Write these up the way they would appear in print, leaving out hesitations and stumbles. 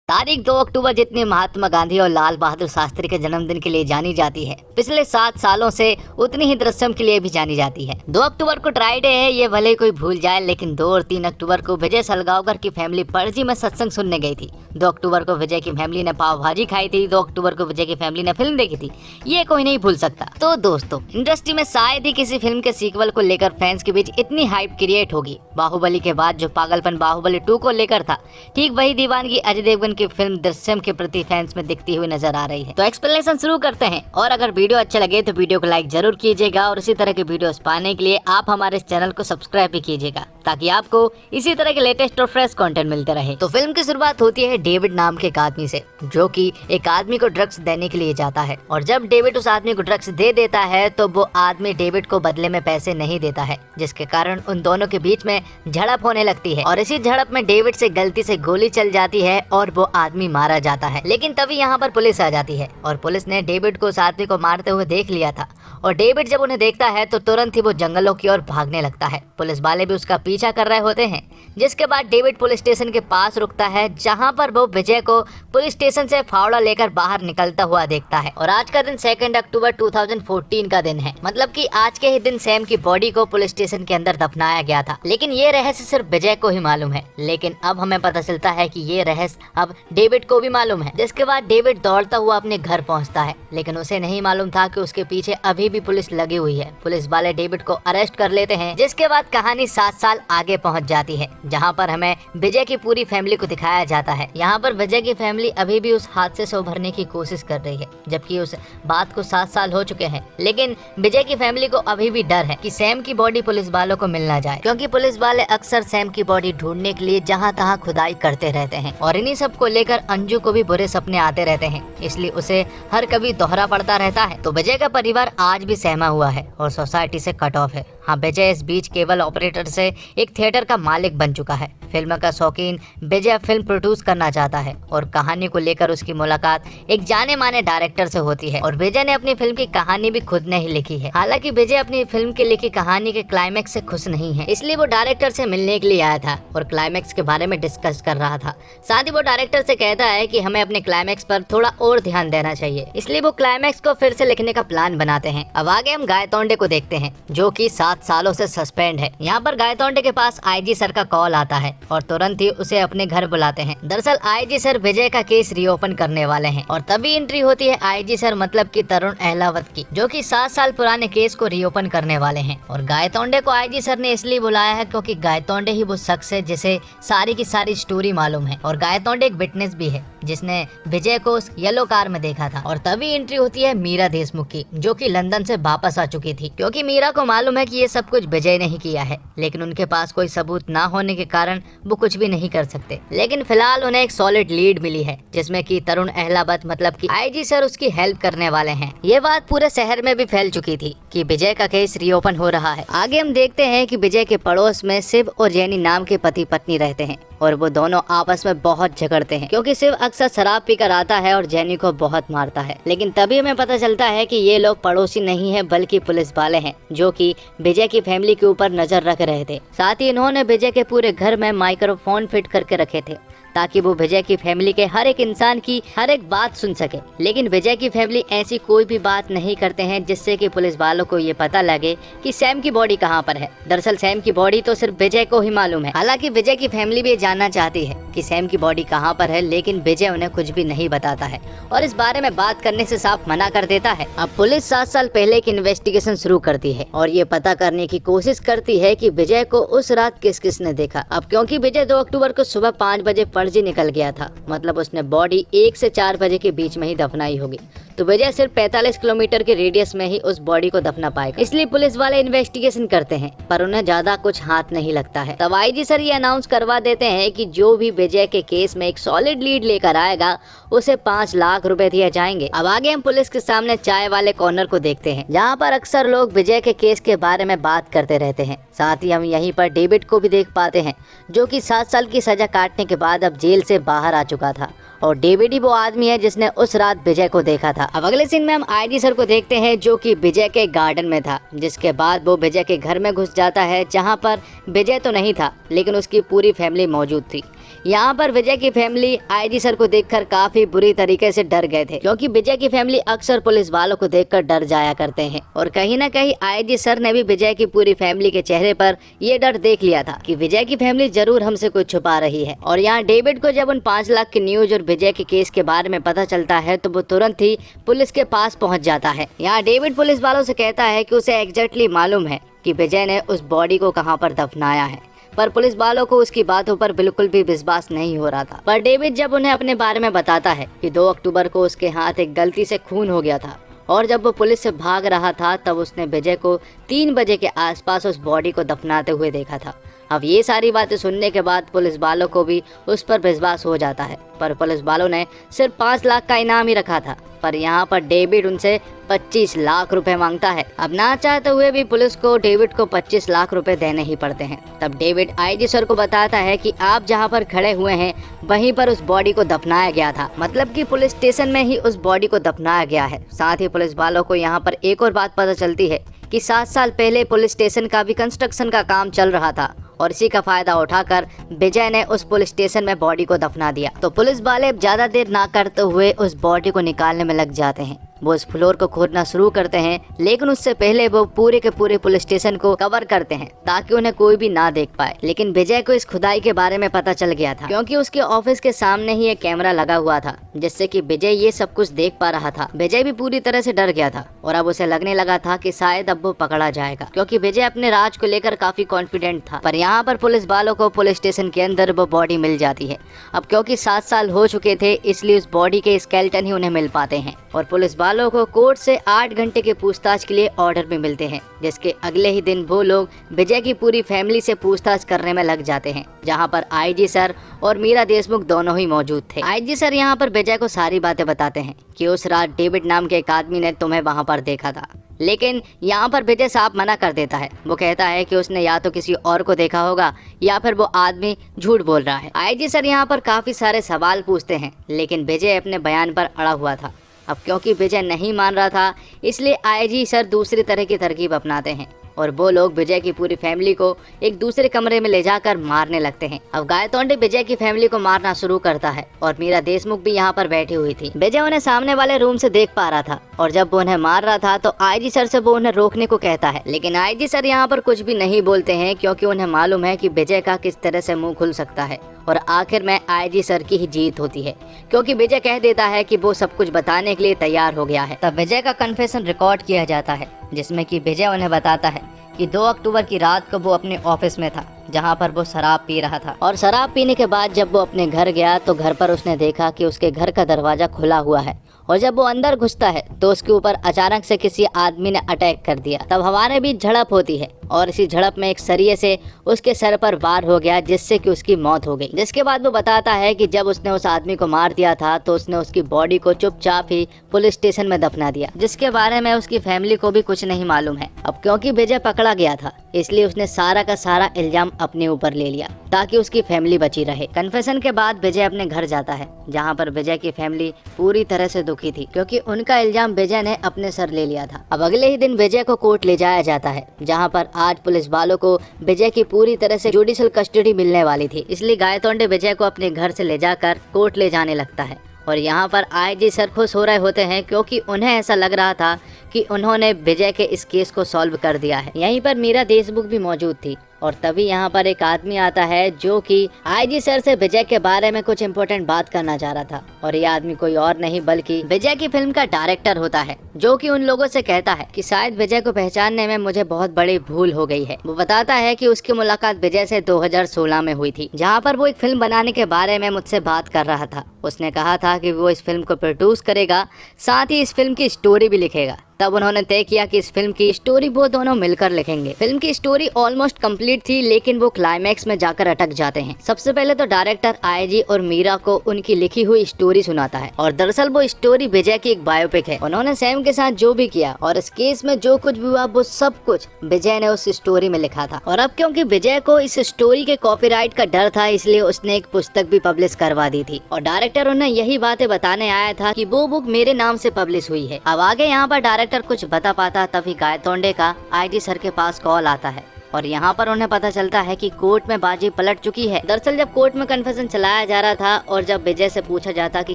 तारीख 2 अक्टूबर जितनी महात्मा गांधी और लाल बहादुर शास्त्री के जन्मदिन के लिए जानी जाती है, पिछले 7 सालों से उतनी ही दृश्यम के लिए भी जानी जाती है। 2 अक्टूबर को ट्राई डे है, ये भले कोई भूल जाए, लेकिन 2 और 3 अक्टूबर को विजय सलगांवकर की फैमिली पणजी में सत्संग सुनने गई थी। 2 अक्टूबर को विजय की फैमिली ने पाव भाजी खाई थी। 2 अक्टूबर को विजय की फैमिली ने फिल्म देखी थी। ये कोई नहीं भूल सकता। तो दोस्तों, इंडस्ट्री में शायद ही किसी फिल्म के सीक्वल को लेकर फैंस के बीच इतनी हाइप क्रिएट होगी। बाहुबली के बाद जो पागलपन बाहुबली 2 को लेकर था, ठीक वही दीवानगी अजय देवगन की फिल्म दृश्यम के प्रति फैंस में दिखती हुई नजर आ रही है। तो एक्सप्लेनेशन शुरू करते हैं, और अगर वीडियो अच्छा लगे तो वीडियो को लाइक जरूर कीजिएगा, और इसी तरह के वीडियोस पाने के लिए आप हमारे इस चैनल को सब्सक्राइब भी कीजिएगा, ताकि आपको इसी तरह के लेटेस्ट और फ्रेश कंटेंट मिलते रहे। तो फिल्म की शुरुआत होती है डेविड नाम के एक आदमी से, जो कि एक आदमी को ड्रग्स देने के लिए जाता है। और जब डेविड उस आदमी को ड्रग्स दे देता है तो वो आदमी डेविड को बदले में पैसे नहीं देता है, जिसके कारण उन दोनों के बीच में झड़प होने लगती है। और इसी झड़प में डेविड से गलती से गोली चल जाती है और वो आदमी मारा जाता है। लेकिन तभी यहाँ पर पुलिस आ जाती है, और पुलिस ने डेविड को उस आदमी को मारते हुए देख लिया था। और डेविड जब उन्हें देखता है तो तुरंत ही वो जंगलों की ओर भागने लगता है। पुलिस वाले भी उसका पीछा कर रहे होते हैं, जिसके बाद डेविड पुलिस स्टेशन के पास रुकता है, जहां पर वो विजय को पुलिस स्टेशन से फावड़ा लेकर बाहर निकलता हुआ देखता है। और आज का दिन 2 अक्टूबर 2014 का दिन है, मतलब कि आज के ही दिन सैम की बॉडी को पुलिस स्टेशन के अंदर दफनाया गया था। लेकिन ये रहस्य सिर्फ विजय को ही मालूम है। लेकिन अब हमें पता चलता है कि ये रहस्य अब डेविड को भी मालूम है। जिसके बाद डेविड दौड़ता हुआ अपने घर पहुंचता है, लेकिन उसे नहीं मालूम था कि उसके पीछे अभी भी पुलिस लगी हुई है। पुलिस वाले डेविड को अरेस्ट कर लेते हैं, जिसके बाद कहानी 7 साल आगे पहुंच जाती है, जहां पर हमें विजय की पूरी फैमिली को दिखाया जाता है। यहां पर विजय की फैमिली अभी भी उस हादसे से उभरने की कोशिश कर रही है, जबकि उस बात को 7 साल हो चुके हैं। लेकिन विजय की फैमिली को अभी भी डर है कि सैम की बॉडी पुलिस वालों को मिल ना जाए, क्योंकि पुलिस वाले अक्सर सैम की बॉडी ढूंढने के लिए जहाँ तहाँ खुदाई करते रहते हैं। और इन्हीं सब को लेकर अंजू को भी बुरे सपने आते रहते हैं, इसलिए उसे हर कभी दोहरा पड़ता रहता है। तो विजय का परिवार आज भी सहमा हुआ है और सोसाइटी से कट ऑफ है। हाँ, विजय इस बीच केबल ऑपरेटर से एक थिएटर का मालिक बन चुका है। फिल्म का शौकीन विजय फिल्म प्रोड्यूस करना चाहता है, और कहानी को लेकर उसकी मुलाकात एक जाने माने डायरेक्टर से होती है। और विजय ने अपनी फिल्म की कहानी भी खुद ने ही लिखी है। हालांकि विजय अपनी फिल्म की लिखी कहानी के क्लाइमैक्स से खुश नहीं है, इसलिए वो डायरेक्टर से मिलने के लिए आया था और क्लाइमैक्स के बारे में डिस्कस कर रहा था। साथ ही वो डायरेक्टर से कहता है कि हमें अपने क्लाइमैक्स पर थोड़ा और ध्यान देना चाहिए, इसलिए वो क्लाइमैक्स को फिर से लिखने का प्लान बनाते हैं। अब आगे हम गायतोंडे को देखते हैं, जो कि 7 सालों से सस्पेंड है। यहाँ पर गायतोंडे के पास आईजी सर का कॉल आता है, और तुरंत ही उसे अपने घर बुलाते हैं। दरअसल आईजी सर विजय का केस रीओपन करने वाले हैं, और तभी एंट्री होती है आईजी सर मतलब कि तरुण अहलावत की, जो कि 7 साल पुराने केस को रीओपन करने वाले हैं। और गायतोंडे को आईजी सर ने इसलिए बुलाया है क्योंकि गायतोंडे ही वो शख्स है जिसे सारी की सारी स्टोरी मालूम है। और गायतोंडे एक विटनेस भी है जिसने विजय को उस येलो कार में देखा था। और तभी एंट्री होती है मीरा देशमुख की, जो कि लंदन से वापस आ चुकी थी, क्योंकि मीरा को मालूम है कि ये सब कुछ विजय ने ही किया है। लेकिन उनके पास कोई सबूत ना होने के कारण वो कुछ भी नहीं कर सकते। लेकिन फिलहाल उन्हें एक सॉलिड लीड मिली है, जिसमें कि तरुण अहलावत मतलब कि आईजी सर उसकी हेल्प करने वाले हैं। ये बात पूरे शहर में भी फैल चुकी थी कि विजय का केस रीओपन हो रहा है। आगे हम देखते हैं कि विजय के पड़ोस में शिव और जैनी नाम के पति पत्नी रहते हैं, और वो दोनों आपस में बहुत झगड़ते हैं, क्योंकि शिव अक्सर शराब पीकर आता है और जैनी को बहुत मारता है। लेकिन तभी हमें पता चलता है कि ये लोग पड़ोसी नहीं है, बल्कि पुलिस वाले हैं, जो कि विजय की फैमिली के ऊपर नजर रख रहे थे। साथ ही इन्होंने विजय के पूरे घर में माइक्रोफोन फिट करके रखे थे, ताकि वो विजय की फैमिली के हर एक इंसान की हर एक बात सुन सके। लेकिन विजय की फैमिली ऐसी कोई भी बात नहीं करते हैं जिससे कि पुलिस वालों को ये पता लगे कि सैम की बॉडी कहाँ पर है। दरअसल सैम की बॉडी तो सिर्फ विजय को ही मालूम है। हालांकि विजय की फैमिली भी ये जानना चाहती है कि सैम की बॉडी कहाँ पर है, लेकिन विजय उन्हें कुछ भी नहीं बताता है और इस बारे में बात करने से साफ मना कर देता है। अब पुलिस 7 साल पहले की इन्वेस्टिगेशन शुरू करती है और ये पता करने की कोशिश करती है कि विजय को उस रात किस किसने देखा। अब क्योंकि विजय 2 अक्टूबर को सुबह 5 बजे पणजी निकल गया था, मतलब उसने बॉडी 1 से 4 बजे के बीच में ही दफनाई होगी, तो विजय सिर्फ 45 किलोमीटर के रेडियस में ही उस बॉडी को दफना पाएगा। इसलिए पुलिस वाले इन्वेस्टिगेशन करते हैं, पर उन्हें ज्यादा कुछ हाथ नहीं लगता है। तब आईजी सर ये अनाउंस करवा देते हैं कि जो भी विजय के केस में एक सॉलिड लीड लेकर आएगा उसे 5 लाख रुपए दिए जाएंगे। अब आगे हम पुलिस के सामने चाय वाले कॉर्नर को देखते हैं, जहाँ पर अक्सर लोग विजय के केस के बारे में बात करते रहते हैं। साथ ही हम यहीं पर डेविड को भी देख पाते हैं, जो कि 7 साल की सजा काटने के बाद अब जेल से बाहर आ चुका था, और डेविड ही वो आदमी है जिसने उस रात विजय को देखा था। अब अगले सीन में हम आईजी सर को देखते हैं, जो कि विजय के गार्डन में था, जिसके बाद वो विजय के घर में घुस जाता है, जहां पर विजय तो नहीं था लेकिन उसकी पूरी फैमिली मौजूद थी। यहाँ पर विजय की फैमिली आईजी सर को देखकर काफी बुरी तरीके से डर गए थे, क्योंकि विजय की फैमिली अक्सर पुलिस वालों को देखकर डर जाया करते हैं। और कहीं ना कहीं आईजी सर ने भी विजय की पूरी फैमिली के चेहरे पर ये डर देख लिया था कि विजय की फैमिली जरूर हमसे कुछ छुपा रही है। और यहाँ डेविड को जब उन 5 लाख की न्यूज और विजय के केस के बारे में पता चलता है तो वो तुरंत ही पुलिस के पास पहुंच जाता है। यहाँ डेविड पुलिस वालों से कहता है कि उसे एग्जैक्टली मालूम है कि विजय ने उस बॉडी को कहां पर दफनाया है, पर पुलिस वालों को उसकी बातों पर बिल्कुल भी विश्वास नहीं हो रहा था। पर डेविड जब उन्हें अपने बारे में बताता है कि 2 अक्टूबर को उसके हाथ एक गलती से खून हो गया था और जब वो पुलिस से भाग रहा था तब उसने विजय को 3 बजे के आसपास उस बॉडी को दफनाते हुए देखा था। अब ये सारी बातें सुनने के बाद पुलिस वालों को भी उस पर विश्वास हो जाता है, पर पुलिस वालों ने सिर्फ 5 लाख का इनाम ही रखा था। पर यहाँ पर डेविड उनसे 25 लाख रुपए मांगता है। अब ना चाहते हुए भी पुलिस को डेविड को 25 लाख रुपए देने ही पड़ते हैं। तब डेविड आईजी सर को बताता है कि आप जहाँ पर खड़े हुए हैं वहीं पर उस बॉडी को दफनाया गया था, मतलब कि पुलिस स्टेशन में ही उस बॉडी को दफनाया गया है। साथ ही पुलिस वालों को यहाँ पर एक और बात पता चलती है कि 7 साल पहले पुलिस स्टेशन का भी कंस्ट्रक्शन का काम चल रहा था और इसी का फायदा उठाकर विजय ने उस पुलिस स्टेशन में बॉडी को दफना दिया। तो पुलिस वाले ज्यादा देर ना करते हुए उस बॉडी को निकालने में लग जाते हैं। वो उस फ्लोर को खोदना शुरू करते हैं, लेकिन उससे पहले वो पूरे के पूरे पुलिस स्टेशन को कवर करते हैं ताकि उन्हें कोई भी ना देख पाए। लेकिन विजय को इस खुदाई के बारे में पता चल गया था, क्योंकि उसके ऑफिस के सामने ही एक कैमरा लगा हुआ था जिससे कि विजय ये सब कुछ देख पा रहा था। विजय भी पूरी तरह से डर गया था और अब उसे लगने लगा था कि शायद अब वो पकड़ा जाएगा, क्योंकि विजय अपने राज को लेकर काफी कॉन्फिडेंट था। पर यहाँ पर पुलिस वालों को पुलिस स्टेशन के अंदर वो बॉडी मिल जाती है। अब क्योंकि 7 साल हो चुके थे इसलिए उस बॉडी के स्केलेटन ही उन्हें मिल पाते हैं और पुलिस वालों को कोर्ट से 8 घंटे के पूछताछ के लिए ऑर्डर भी मिलते हैं, जिसके अगले ही दिन वो लोग विजय की पूरी फैमिली से पूछताछ करने में लग जाते हैं, जहां पर आईजी सर और मीरा देशमुख दोनों ही मौजूद थे। आईजी सर यहां पर विजय को सारी बातें बताते हैं कि उस रात डेविड नाम के एक आदमी ने तुम्हें वहां पर देखा था, लेकिन यहाँ पर विजय साफ मना कर देता है। वो कहता है कि उसने या तो किसी और को देखा होगा या फिर वो आदमी झूठ बोल रहा है। आईजी सर यहाँ पर काफी सारे सवाल पूछते हैं, लेकिन विजय अपने बयान पर अड़ा हुआ था। अब क्योंकि विजय नहीं मान रहा था इसलिए आईजी सर दूसरी तरह की तरकीब अपनाते हैं और वो लोग विजय की पूरी फैमिली को एक दूसरे कमरे में ले जाकर मारने लगते हैं। अब गायतोंडे विजय की फैमिली को मारना शुरू करता है और मीरा देशमुख भी यहाँ पर बैठी हुई थी। विजय उन्हें सामने वाले रूम से देख पा रहा था और जब वो उन्हें मार रहा था तो आईजी सर से वो उन्हें रोकने को कहता है, लेकिन आईजी सर यहाँ पर कुछ भी नहीं बोलते हैं, क्योंकि उन्हें मालूम है कि विजय का किस तरह से मुंह खुल सकता है और आखिर में आईजी सर की ही जीत होती है, क्योंकि विजय कह देता है कि वो सब कुछ बताने के लिए तैयार हो गया है। तब विजय का कन्फेशन रिकॉर्ड किया जाता है, जिसमें कि विजय उन्हें बताता है कि 2 अक्टूबर की रात को वो अपने ऑफिस में था, जहां पर वो शराब पी रहा था और शराब पीने के बाद जब वो अपने घर गया तो घर पर उसने देखा कि उसके घर का दरवाजा खुला हुआ है और जब वो अंदर घुसता है तो उसके ऊपर अचानक से किसी आदमी ने अटैक कर दिया। तब हमारे बीच झड़प होती है और इसी झड़प में एक सरिये से उसके सर पर वार हो गया, जिससे कि उसकी मौत हो गई। जिसके बाद वो बताता है कि जब उसने उस आदमी को मार दिया था तो उसने उसकी बॉडी को चुपचाप ही पुलिस स्टेशन में दफना दिया, जिसके बारे में उसकी फैमिली को भी कुछ नहीं मालूम है। अब क्योंकि विजय पकड़ा गया था इसलिए उसने सारा का सारा इल्जाम अपने ऊपर ले लिया ताकि उसकी फैमिली बची रहे। कन्फेशन के बाद विजय अपने घर जाता है, जहां पर विजय की फैमिली पूरी तरह से दुखी थी, क्योंकि उनका इल्जाम विजय ने अपने सर ले लिया था। अब अगले ही दिन विजय को कोर्ट ले जाया जाता है, जहां पर आज पुलिस वालों को विजय की पूरी तरह से जुडिशियल कस्टडी मिलने वाली थी, इसलिए गायतोंडे विजय को अपने घर से ले जाकर कोर्ट ले जाने लगता है। और यहाँ पर आईजी सर खुश हो रहे होते हैं, क्योंकि उन्हें ऐसा लग रहा था कि उन्होंने विजय के इस केस को सॉल्व कर दिया है। यहीं पर मीरा देशमुख भी मौजूद थी और तभी यहाँ पर एक आदमी आता है जो कि आईजी सर से विजय के बारे में कुछ इम्पोर्टेंट बात करना चाह रहा था, और ये आदमी कोई और नहीं बल्कि विजय की फिल्म का डायरेक्टर होता है, जो कि उन लोगों से कहता है कि शायद विजय को पहचानने में मुझे बहुत बड़ी भूल हो गई है। वो बताता है कि उसकी मुलाकात विजय से 2016 में हुई थी, जहाँ पर वो एक फिल्म बनाने के बारे में मुझसे बात कर रहा था। उसने कहा था कि वो इस फिल्म को प्रोड्यूस करेगा, साथ ही इस फिल्म की स्टोरी भी लिखेगा। तब उन्होंने तय किया कि इस फिल्म की स्टोरी वो दोनों मिलकर लिखेंगे। फिल्म की स्टोरी ऑलमोस्ट कंप्लीट थी, लेकिन वो क्लाइमैक्स में जाकर अटक जाते हैं। सबसे पहले तो डायरेक्टर आईजी और मीरा को उनकी लिखी हुई स्टोरी सुनाता है, और दरअसल वो स्टोरी विजय की एक बायोपिक है। उन्होंने सैम के साथ जो भी किया और इस केस में जो कुछ भी हुआ वो सब कुछ विजय ने उस स्टोरी में लिखा था। और अब क्योंकि विजय को इस स्टोरी के कॉपीराइट का डर था, इसलिए उसने एक पुस्तक भी पब्लिश करवा दी थी, और डायरेक्टर उन्हें यही बातें बताने आया था कि वो बुक मेरे नाम से पब्लिश हुई है। अब आगे यहाँ पर डायरेक्टर कुछ बता पाता, तभी गायतोंडे का आईजी सर के पास कॉल आता है और यहाँ पर उन्हें पता चलता है कि कोर्ट में बाजी पलट चुकी है। दरअसल जब कोर्ट में कन्फेशन चलाया जा रहा था और जब विजय से पूछा जाता कि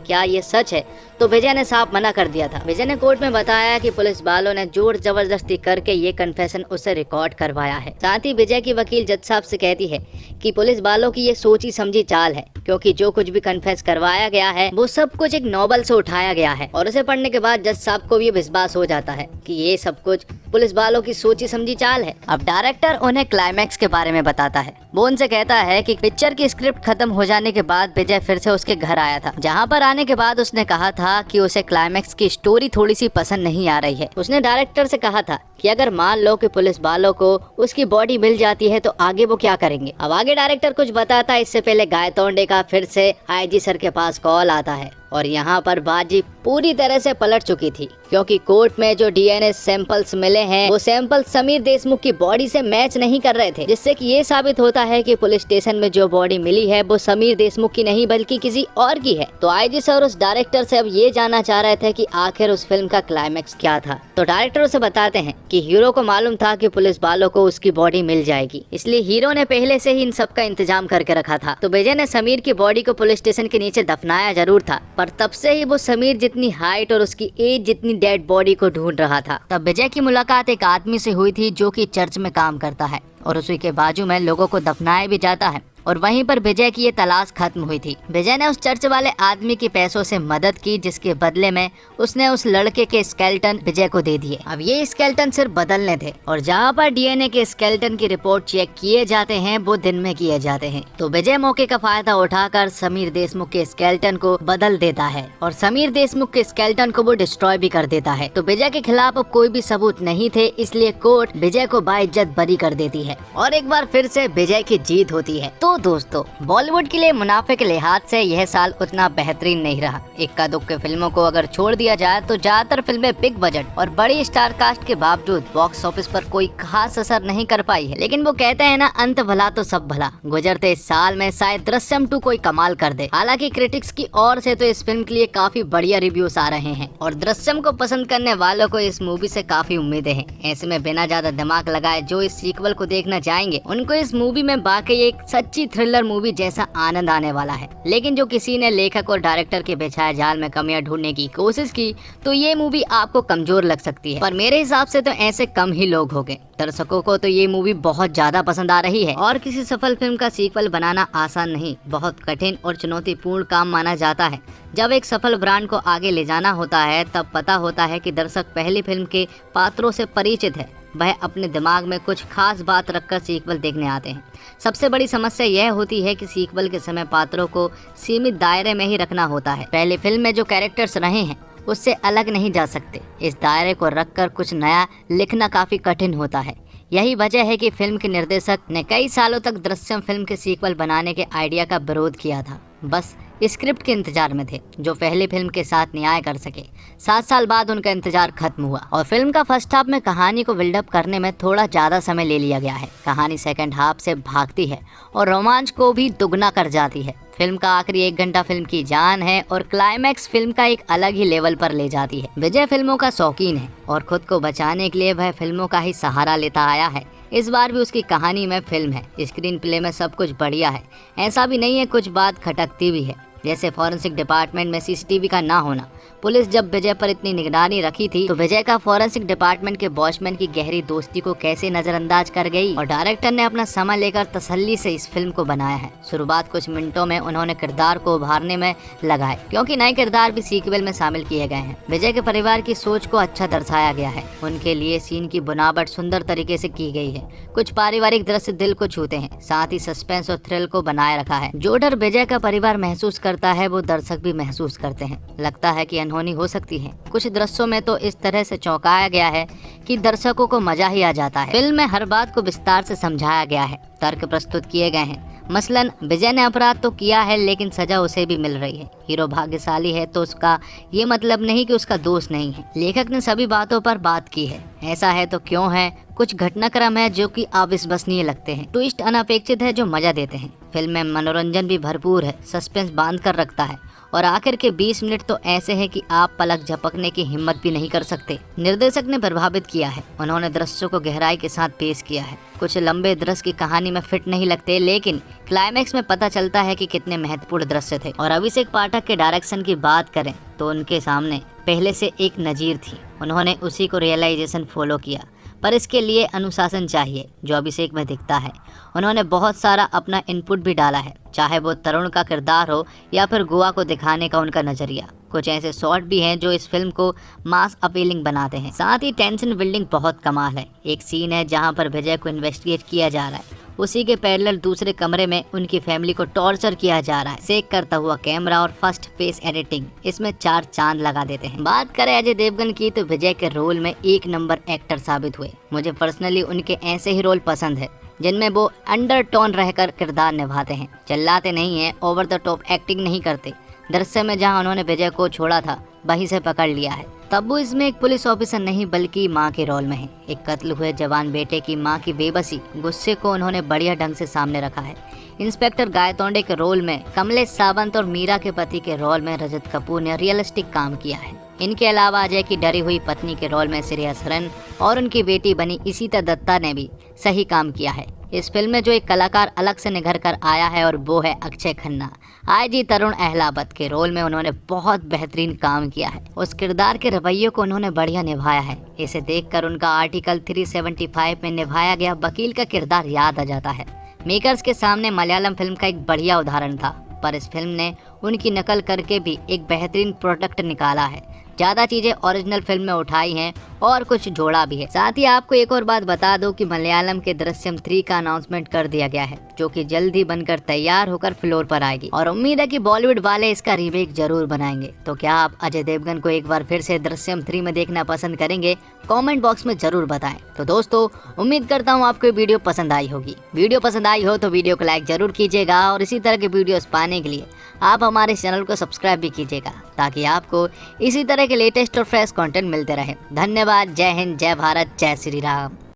क्या ये सच है, तो विजय ने साफ मना कर दिया था। विजय ने कोर्ट में बताया कि पुलिस वालों ने जोर जबरदस्ती करके ये कन्फेशन उससे रिकॉर्ड करवाया है। साथ ही विजय की वकील जज साहब से कहती है कि पुलिस वालों की ये सोची समझी चाल है, क्योंकि जो कुछ भी कन्फेस करवाया गया है वो सब कुछ एक नॉवल से उठाया गया है। और उसे पढ़ने के बाद जज साहब को भी विश्वास हो जाता है कि ये सब कुछ पुलिस वालों की सोची समझी चाल है। अब डायरेक्टर उन्हें क्लाइमैक्स के बारे में बताता है। वो उनसे कहता है कि पिक्चर की स्क्रिप्ट खत्म हो जाने के बाद विजय फिर से उसके घर आया था, जहाँ पर आने के बाद उसने कहा था कि उसे क्लाइमैक्स की स्टोरी थोड़ी सी पसंद नहीं आ रही है। उसने डायरेक्टर से कहा था कि अगर मान लो कि पुलिस वालों को उसकी बॉडी मिल जाती है तो आगे वो क्या करेंगे। अब आगे डायरेक्टर कुछ बताता है, इससे पहले गायतोंडे का फिर से आईजी सर के पास कॉल आता है और यहाँ पर बाजी पूरी तरह से पलट चुकी थी, क्योंकि कोर्ट में जो डीएनए सैंपल्स मिले हैं वो सैंपल समीर देशमुख की बॉडी से मैच नहीं कर रहे थे, जिससे कि ये साबित होता है कि पुलिस स्टेशन में जो बॉडी मिली है वो समीर देशमुख की नहीं बल्कि किसी और की है। तो आईजी सर उस डायरेक्टर से अब ये जानना चाह रहे थे कि आखिर उस फिल्म का क्लाइमैक्स क्या था। तो डायरेक्टर उसे बताते हैं कि हीरो को मालूम था कि पुलिस वालों को उसकी बॉडी मिल जाएगी, इसलिए हीरो ने पहले से ही इन सब का इंतजाम करके रखा था। तो विजय ने समीर की बॉडी को पुलिस स्टेशन के नीचे दफनाया जरूर था, पर तब से ही वो समीर जितनी हाइट और उसकी एज जितनी डेड बॉडी को ढूंढ रहा था। तब विजय की मुलाकात एक आदमी से हुई थी जो कि चर्च में काम करता है और उसी के बाजू में लोगों को दफनाया भी जाता है, और वहीं पर विजय की ये तलाश खत्म हुई थी। विजय ने उस चर्च वाले आदमी के पैसों से मदद की, जिसके बदले में उसने उस लड़के के स्केलेटन विजय को दे दिए। अब ये स्केलेटन सिर्फ बदलने थे और जहाँ पर डीएनए के स्केलेटन की रिपोर्ट चेक किए जाते हैं वो दिन में किए जाते हैं। तो विजय मौके का फायदा उठाकर समीर देशमुख के स्केलेटन को बदल देता है और समीर देशमुख के स्केलेटन को वो डिस्ट्रॉय भी कर देता है। तो विजय के खिलाफ अब कोई भी सबूत नहीं थे, इसलिए कोर्ट विजय को बाइज्जत बरी कर देती है और एक बार फिर से विजय की जीत होती है। तो दोस्तों, बॉलीवुड के लिए मुनाफे के लिहाज से यह साल उतना बेहतरीन नहीं रहा। इक्का दुक्के फिल्मों को अगर छोड़ दिया जाए तो ज्यादातर फिल्में बिग बजट और बड़ी स्टार कास्ट के बावजूद बॉक्स ऑफिस पर कोई खास असर नहीं कर पाई है। लेकिन वो कहते हैं ना, अंत भला तो सब भला। गुजरते इस साल में शायद दृश्यम 2 कोई कमाल कर दे। हालांकि क्रिटिक्स की ओर से तो इस फिल्म के लिए काफी बढ़िया रिव्यूज आ रहे हैं और दृश्यम को पसंद करने वालों को इस मूवी से काफी उम्मीदें हैं। ऐसे में बिना ज्यादा दिमाग लगाए जो इस सीक्वल को देखना चाहेंगे उनको इस मूवी में वाकई एक सच्ची थ्रिलर मूवी जैसा आनंद आने वाला है। लेकिन जो किसी ने लेखक और डायरेक्टर के बिछाए जाल में कमियां ढूंढने की कोशिश की तो ये मूवी आपको कमजोर लग सकती है, पर मेरे हिसाब से तो ऐसे कम ही लोग होंगे। दर्शकों को तो ये मूवी बहुत ज्यादा पसंद आ रही है और किसी सफल फिल्म का सीक्वल बनाना आसान नहीं, बहुत कठिन और चुनौतीपूर्ण काम माना जाता है। जब एक सफल ब्रांड को आगे ले जाना होता है तब पता होता है कि दर्शक पहली फिल्म के पात्रों से परिचित है, वह अपने दिमाग में कुछ खास बात रखकर सीक्वल देखने आते हैं। सबसे बड़ी समस्या यह होती है कि सीक्वल के समय पात्रों को सीमित दायरे में ही रखना होता है। पहली फिल्म में जो कैरेक्टर्स रहे हैं उससे अलग नहीं जा सकते। इस दायरे को रखकर कुछ नया लिखना काफी कठिन होता है। यही वजह है कि फिल्म के निर्देशक ने कई सालों तक दृश्यम फिल्म के सीक्वल बनाने के आइडिया का विरोध किया था, बस स्क्रिप्ट के इंतजार में थे जो पहली फिल्म के साथ न्याय कर सके। 7 साल बाद उनका इंतजार खत्म हुआ और फिल्म का फर्स्ट हाफ में कहानी को बिल्डअप करने में थोड़ा ज्यादा समय ले लिया गया है। कहानी सेकंड हाफ से भागती है और रोमांच को भी दुगना कर जाती है। फिल्म का आखिरी 1 घंटा फिल्म की जान है और क्लाइमैक्स फिल्म का एक अलग ही लेवल पर ले जाती है। विजय फिल्मों का शौकीन है और खुद को बचाने के लिए वह फिल्मों का ही सहारा लेता आया है। इस बार भी उसकी कहानी में फिल्म है, स्क्रीन प्ले में सब कुछ बढ़िया है। ऐसा भी नहीं है कुछ बात खटकती भी है, जैसे फॉरेंसिक डिपार्टमेंट में सीसीटीवी का ना होना। पुलिस जब विजय पर इतनी निगरानी रखी थी तो विजय का फॉरेंसिक डिपार्टमेंट के वॉचमैन की गहरी दोस्ती को कैसे नजरअंदाज कर गई। और डायरेक्टर ने अपना समय लेकर तसल्ली से इस फिल्म को बनाया है। शुरुआत कुछ मिनटों में उन्होंने किरदार को उभारने में लगाए, क्योंकि नए किरदार भी सीक्वल में शामिल किए गए हैं। विजय के परिवार की सोच को अच्छा दर्शाया गया है। उनके लिए सीन की बनावट सुंदर तरीके से की गई है। कुछ पारिवारिक दृश्य दिल को छूते हैं, साथ ही सस्पेंस और थ्रिल को बनाए रखा है। जो डर विजय का परिवार महसूस करता है वो दर्शक भी महसूस करते हैं। लगता है कि अनहोनी हो सकती है। कुछ दृश्यों में तो इस तरह से चौंकाया गया है कि दर्शकों को मजा ही आ जाता है। फिल्म में हर बात को विस्तार से समझाया गया है, तर्क प्रस्तुत किए गए हैं। मसलन विजय ने अपराध तो किया है लेकिन सजा उसे भी मिल रही है। हीरो भाग्यशाली है तो उसका ये मतलब नहीं कि उसका दोष नहीं है। लेखक ने सभी बातों पर बात की है। ऐसा है तो क्यों है, कुछ घटनाक्रम है जो कि अविश्वसनीय लगते हैं, ट्विस्ट अनपेक्षित है जो मजा देते हैं। फिल्म में मनोरंजन भी भरपूर है, सस्पेंस बांध कर रखता है और आखिर के 20 मिनट तो ऐसे हैं कि आप पलक झपकने की हिम्मत भी नहीं कर सकते। निर्देशक ने प्रभावित किया है, उन्होंने दृश्यों को गहराई के साथ पेश किया है। कुछ लंबे दृश्य की कहानी में फिट नहीं लगते, लेकिन क्लाइमैक्स में पता चलता है कि कितने महत्वपूर्ण दृश्य थे। और अभिषेक पाठक के डायरेक्शन की बात करें तो उनके सामने पहले से एक नजीर थी, उन्होंने उसी को रियलाइजेशन फॉलो किया, पर इसके लिए अनुशासन चाहिए जो अभिषेक में दिखता है। उन्होंने बहुत सारा अपना इनपुट भी डाला है, चाहे वो तरुण का किरदार हो या फिर गोवा को दिखाने का उनका नजरिया। कुछ ऐसे शॉट भी हैं जो इस फिल्म को मास अपीलिंग बनाते हैं। साथ ही टेंशन बिल्डिंग बहुत कमाल है। एक सीन है जहां पर विजय को इन्वेस्टिगेट किया जा रहा है, उसी के पैरेलल दूसरे कमरे में उनकी फैमिली को टॉर्चर किया जा रहा है। सेक करता हुआ कैमरा और फर्स्ट फेस एडिटिंग इसमें 4 चांद लगा देते हैं। बात करें अजय देवगन की तो विजय के रोल में 1 नंबर एक्टर साबित हुए। मुझे पर्सनली उनके ऐसे ही रोल पसंद है जिनमें वो अंडरटोन रहकर किरदार निभाते हैं, चिल्लाते नहीं हैं, ओवर द टॉप एक्टिंग नहीं करते। दृश्य में जहां उन्होंने विजय को छोड़ा था वहीं से पकड़ लिया है। तब्बू इसमें एक पुलिस ऑफिसर नहीं बल्कि माँ के रोल में है। एक कत्ल हुए जवान बेटे की माँ की बेबसी, गुस्से को उन्होंने बढ़िया ढंग से सामने रखा है। इंस्पेक्टर गायतोंडे के रोल में कमलेश सावंत और मीरा के पति के रोल में रजत कपूर ने रियलिस्टिक काम किया है। इनके अलावा अजय की डरी हुई पत्नी के रोल में श्रेया सरन और उनकी बेटी बनी इशिता दत्ता ने भी सही काम किया है। इस फिल्म में जो एक कलाकार अलग से निखर कर आया है और वो है अक्षय खन्ना। आईजी तरुण अहलावत के रोल में उन्होंने बहुत बेहतरीन काम किया है। उस किरदार के रवैये को उन्होंने बढ़िया निभाया है। इसे देखकर उनका आर्टिकल 375 में निभाया गया वकील का किरदार याद आ जाता है। मेकर्स के सामने मलयालम फिल्म का एक बढ़िया उदाहरण था, पर इस फिल्म ने उनकी नकल करके भी एक बेहतरीन प्रोडक्ट निकाला है। ज़्यादा चीज़ें ओरिजिनल फिल्म में उठाई हैं और कुछ जोड़ा भी है। साथ ही आपको एक और बात बता दूं कि मलयालम के दृश्यम 3 का अनाउंसमेंट कर दिया गया है, जो कि जल्द ही बनकर तैयार होकर फ्लोर पर आएगी और उम्मीद है कि बॉलीवुड वाले इसका रीमेक जरूर बनाएंगे। तो क्या आप अजय देवगन को एक बार फिर से दृश्यम 3 में देखना पसंद करेंगे? कॉमेंट बॉक्स में जरूर बताएं। तो दोस्तों, उम्मीद करता हूँ आपको वीडियो पसंद आई होगी। वीडियो पसंद आई हो तो वीडियो को लाइक जरूर कीजिएगा और इसी तरह के वीडियोस पाने के लिए आप हमारे चैनल को सब्सक्राइब भी कीजिएगा, ताकि आपको इसी तरह के लेटेस्ट और फ्रेश कंटेंट मिलते रहे। धन्यवाद। जय हिंद, जय भारत, जय श्री राम।